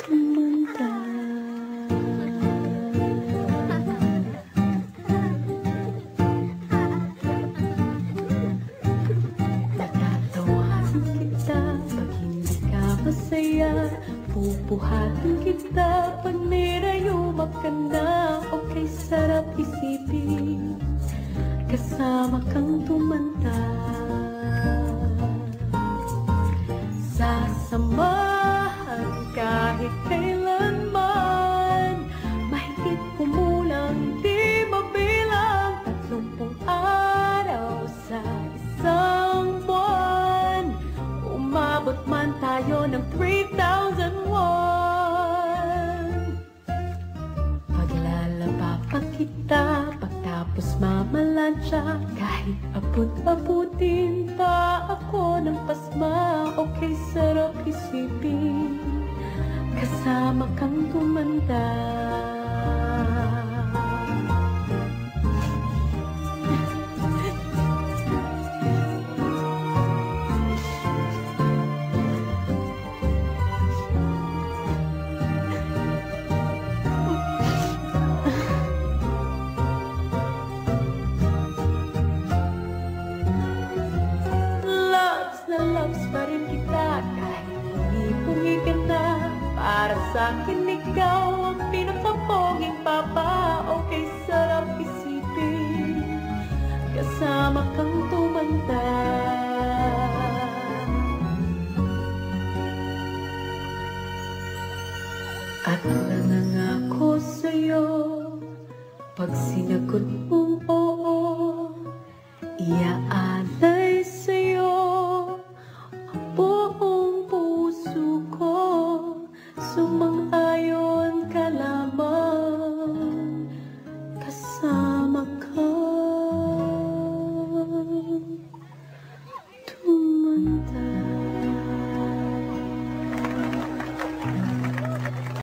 tumanda. Natatawasan kita pag hindi ka masaya, pupuhatin kita pag nirayumak ka na. Okay, sarap isipin kasama kang tumanda. Sasamahan kahit kailanman, mahigit kumulang di mabilang, 30 araw sa isang buwan. Umabot man tayo ng 3,001. Paglalaba pa kita, pagtapos mamalansya, kahit abot-abutin pa ako ng pasma. Okay, sarap isipin kasama kang tumanda. Loves pa rin kita kahit pungi-pungi ka na. Para sa'kin ikaw ang pinakaponging papa. Okay, sarap isipin kasama kang tumanda. At nangangako sa'yo, pag sinagot mong oo, iaan